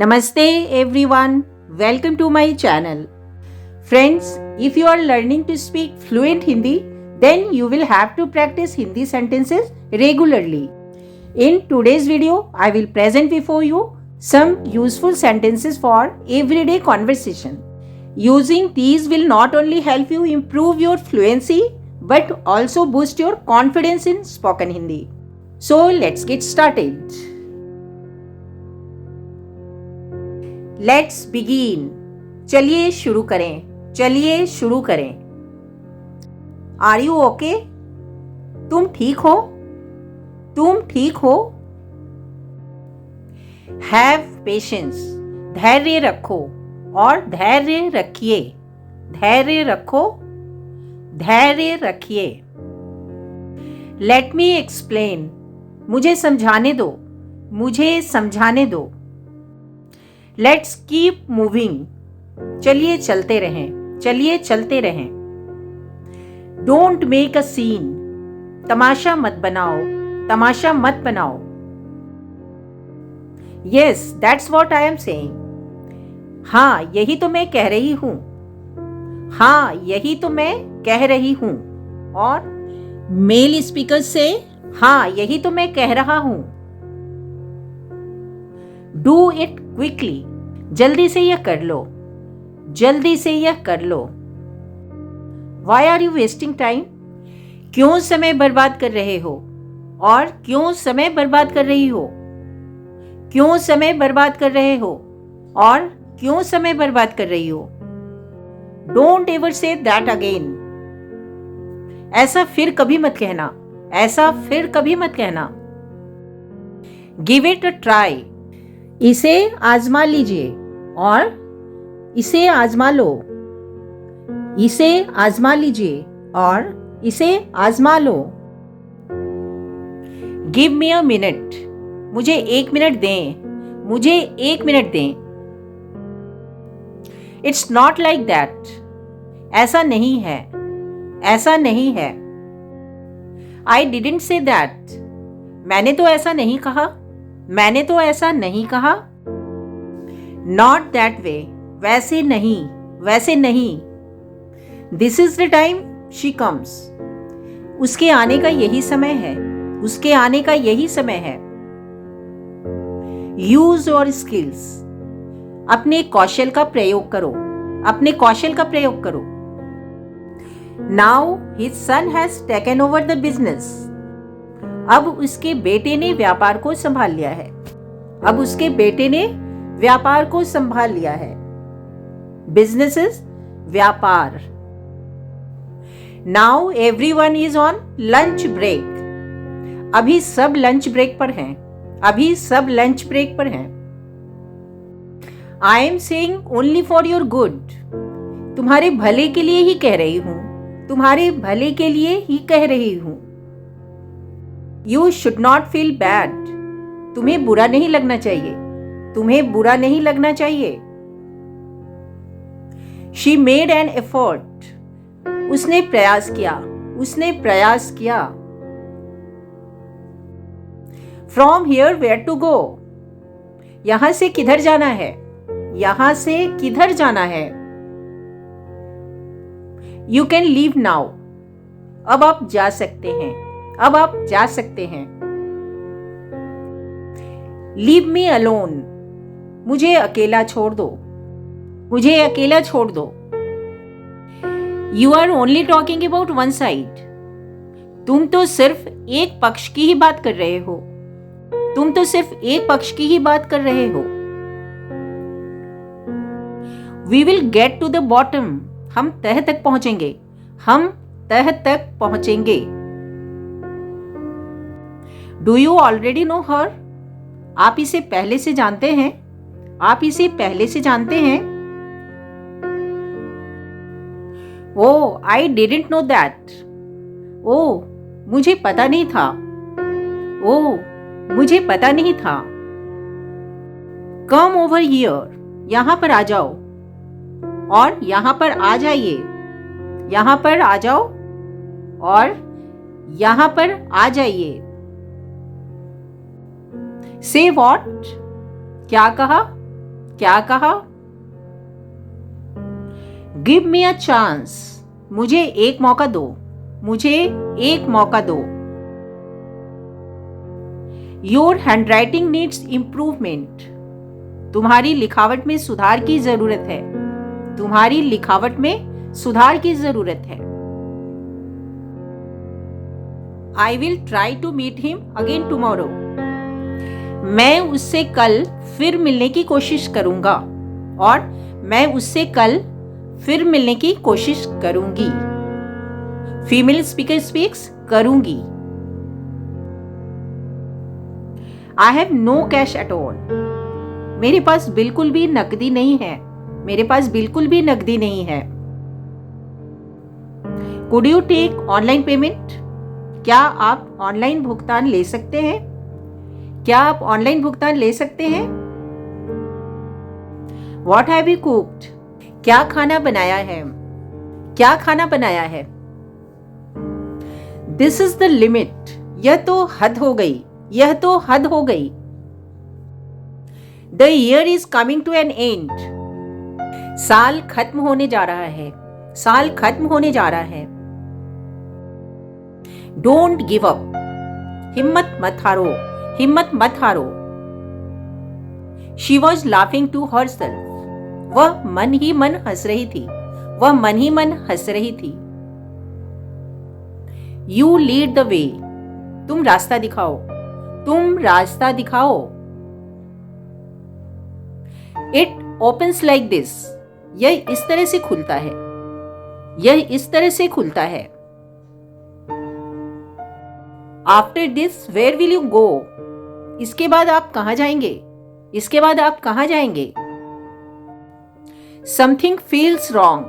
Namaste everyone, welcome to my channel. Friends, if you are learning to speak fluent Hindi, then you will have to practice Hindi sentences regularly. In today's video, I will present before you some useful sentences for everyday conversation. Using these will not only help you improve your fluency but also boost your confidence in spoken Hindi. So let's get started. Let's begin. चलिए शुरू करें। Are you okay? तुम ठीक हो? Have patience, धैर्य रखो और धैर्य रखिए। लेट मी एक्सप्लेन, मुझे समझाने दो। लेट्स कीप मूविंग, चलिए चलते रहें। डोंट मेक अ सीन, तमाशा मत बनाओ। Yes, that's what I am saying. हाँ, यही तो मैं कह रही हूँ। और मेल स्पीकर से हाँ, यही तो मैं कह रहा हूँ। डू इट क्विकली, जल्दी से यह कर लो। Why are you wasting time, क्यों समय बर्बाद कर रहे हो? और क्यों समय बर्बाद कर रही हो? Don't ever say that again, ऐसा फिर कभी मत कहना। गिव इट अ ट्राई, इसे आजमा लीजिए और इसे आजमा लो। गिव मी अ मिनट, मुझे एक मिनट दें। इट्स नॉट लाइक दैट, ऐसा नहीं है। आई डिडंट से दैट, मैंने तो ऐसा नहीं कहा। नॉट दैट वे, वैसे नहीं। This is the time she comes, उसके आने का यही समय है। यूज योर स्किल्स, अपने कौशल का प्रयोग करो। Now his son has taken over the business, अब उसके बेटे ने व्यापार को संभाल लिया है। बिजनेस इज व्यापार। Now everyone is on lunch break, अभी सब लंच ब्रेक पर हैं। I am saying only for your good, तुम्हारे भले के लिए ही कह रही हूं। You should not feel bad, तुम्हें बुरा नहीं लगना चाहिए। She made an effort, उसने प्रयास किया। From here where to go, यहां से किधर जाना है? You can leave now, अब आप जा सकते हैं। लीव मी अलोन, मुझे अकेला छोड़ दो। You are only talking about one side, तुम तो सिर्फ एक पक्ष की ही बात कर रहे हो। We will get to the bottom, हम तह तक पहुंचेंगे। Do you already know her, आप इसे पहले से जानते हैं। Oh I didn't know that, ओ मुझे पता नहीं था। कम ओवर हियर, यहां पर आ जाओ और यहां पर आ जाइए। से वॉट, क्या कहा? क्या कहा? गिव मी अ चांस, मुझे एक मौका दो, मुझे एक मौका दो। योर हैंडराइटिंग नीड्स इम्प्रूवमेंट, तुम्हारी लिखावट में सुधार की जरूरत है, तुम्हारी लिखावट में सुधार की जरूरत है। I will try to meet him again tomorrow, मैं उससे कल फिर मिलने की कोशिश करूंगा, और मैं उससे कल फिर मिलने की कोशिश करूंगी। फीमेल स्पीकर स्पीक्स करूंगी। I have no cash at all, मेरे पास बिल्कुल भी नकदी नहीं है, मेरे पास बिल्कुल भी नकदी नहीं है। Could you take online payment, क्या आप ऑनलाइन भुगतान ले सकते हैं? क्या आप ऑनलाइन भुगतान ले सकते हैं? What have you cooked, क्या खाना बनाया है? क्या खाना बनाया है? This is the limit, यह तो हद हो गई, यह तो हद हो गई। The year is coming to an end, साल खत्म होने जा रहा है, साल खत्म होने जा रहा है। Don't give up, हिम्मत मत हारो, हिम्मत मत हारो। She was laughing to herself, वह मन ही मन हंस रही थी, वह मन ही मन हंस रही थी। You lead the way, तुम रास्ता दिखाओ, तुम रास्ता दिखाओ। It opens like this, यह इस तरह से खुलता है, यह इस तरह से खुलता है। After this, where will you go, इसके बाद आप कहां जाएंगे, इसके बाद आप कहां जाएंगे? Something feels wrong,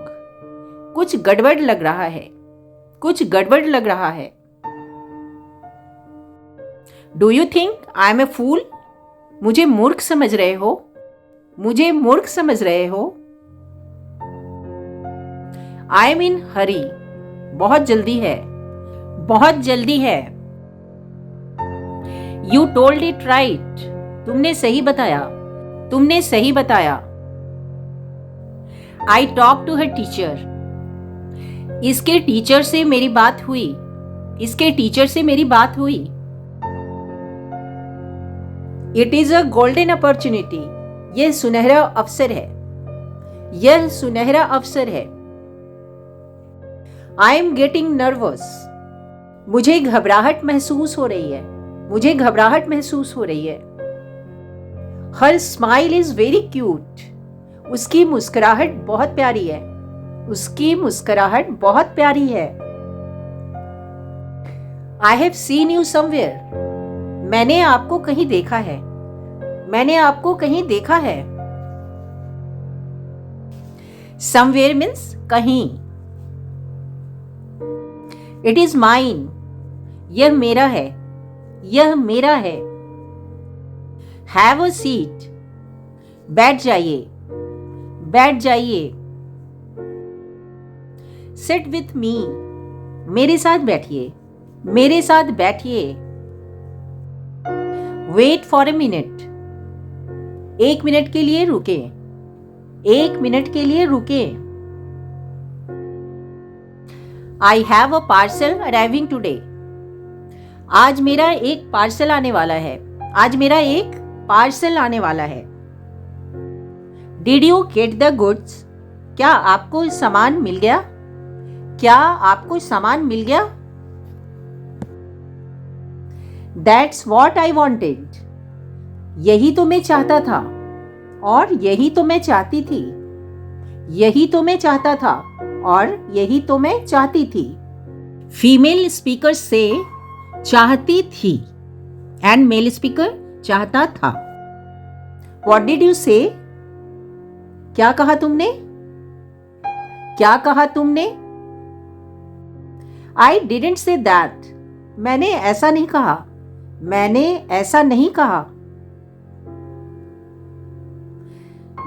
कुछ गड़बड़ लग रहा है, कुछ गड़बड़ लग रहा है। Do you think I am a fool, मुझे मूर्ख समझ रहे हो, मुझे मूर्ख समझ रहे हो। I am in hurry, बहुत जल्दी है, बहुत जल्दी है। You told it right, तुमने सही बताया, तुमने सही बताया। I talked to her teacher, इसके टीचर से मेरी बात हुई, इसके टीचर से मेरी बात हुई। It is a golden opportunity, यह सुनहरा अवसर है, यह सुनहरा अवसर है। I am getting nervous, मुझे घबराहट महसूस हो रही है, मुझे घबराहट महसूस हो रही है। Her smile is very cute, उसकी मुस्कुराहट बहुत प्यारी है, उसकी मुस्कुराहट बहुत प्यारी है। I have seen you somewhere, मैंने आपको कहीं देखा है, मैंने आपको कहीं देखा है। Somewhere means कहीं। It is mine, यह मेरा है, यह मेरा है। Have a seat, बैठ जाइए, बैठ जाइए। Sit with me, मेरे साथ बैठिए, मेरे साथ बैठिए। Wait for a minute, एक मिनट के लिए रुके, एक मिनट के लिए रुके। I have a parcel arriving today, आज मेरा एक पार्सल आने वाला है, आज मेरा एक पार्सल आने वाला है। Did you get the goods, क्या आपको सामान मिल गया, क्या आपको सामान मिल गया? That's what I wanted, यही तो मैं चाहता था, और यही तो मैं चाहती थी, यही तो मैं चाहता था, और यही तो मैं चाहती थी। फीमेल स्पीकर से चाहती थी एंड मेल स्पीकर चाहता था। What did you say, क्या कहा तुमने, क्या कहा तुमने? I didn't say that, मैंने ऐसा नहीं कहा, मैंने ऐसा नहीं कहा।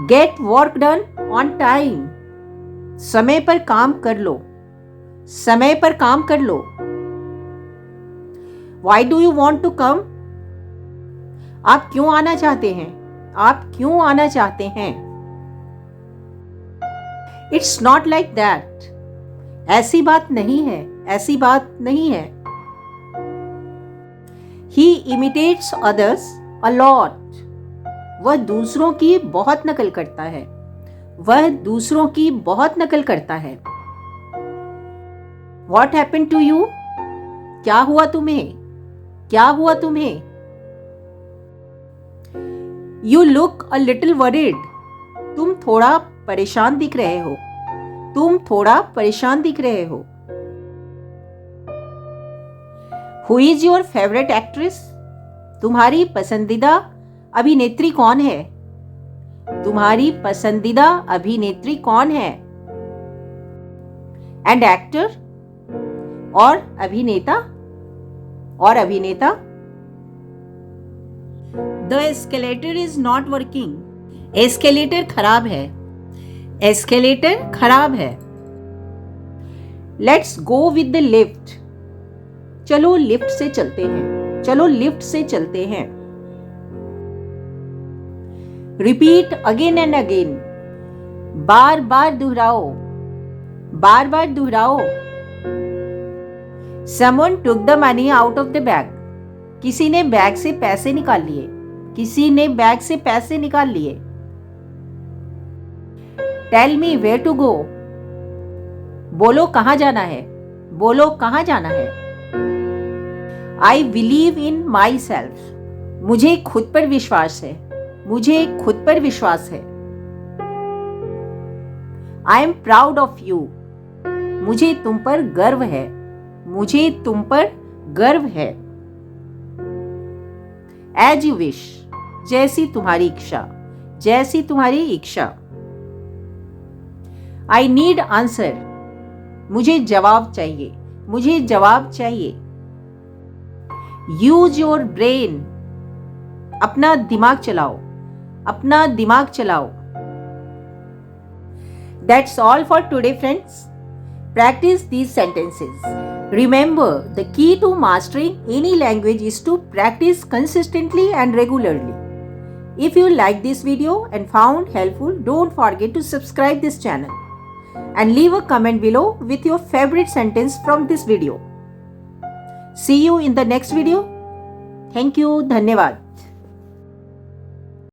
Get work done on time, समय पर काम कर लो, समय पर काम कर लो। Why do you want to come, आप क्यों आना चाहते हैं, आप क्यों आना चाहते हैं? It's not like that. ऐसी बात नहीं है, ऐसी बात नहीं है। He imitates others a lot. वह दूसरों की बहुत नकल करता है। वह दूसरों की बहुत नकल करता है। What happened to you? क्या हुआ तुम्हें? क्या हुआ तुम्हें? You look a little worried. तुम थोड़ा परेशान दिख रहे हो। तुम थोड़ा परेशान दिख रहे हो। Who is your favorite actress? तुम्हारी पसंदीदा अभिनेत्री कौन है? तुम्हारी पसंदीदा अभिनेत्री कौन है? And actor? और अभिनेता? और अभिनेता? The escalator is not working. Escalator खराब है। एस्केलेटर खराब है। Let's go with the lift. चलो लिफ्ट से चलते हैं। चलो लिफ्ट से चलते हैं। Repeat again and again. बार बार दोहराओ। बार बार दोहराओ। Someone took the money out of the bag. किसी ने बैग से पैसे निकाल लिए। किसी ने बैग से पैसे निकाल लिए। Tell me where to go. बोलो कहाँ जाना है। बोलो कहाँ जाना है। I believe in myself. मुझे खुद पर विश्वास है। मुझे खुद पर विश्वास है। I am proud of you. मुझे तुम पर गर्व है। मुझे तुम पर गर्व है। As you wish. जैसी तुम्हारी इच्छा। जैसी तुम्हारी इच्छा। I need answer. मुझे जवाब चाहिए। मुझे जवाब चाहिए। Use your brain. अपना दिमाग चलाओ। अपना दिमाग चलाओ। That's all for today, friends. Practice these sentences. Remember, the key to mastering any language is to practice consistently and regularly. If you like this video and found helpful, don't forget to subscribe this channel and leave a comment below with your favorite sentence from this video. See you in the next video. Thank you. धन्यवाद।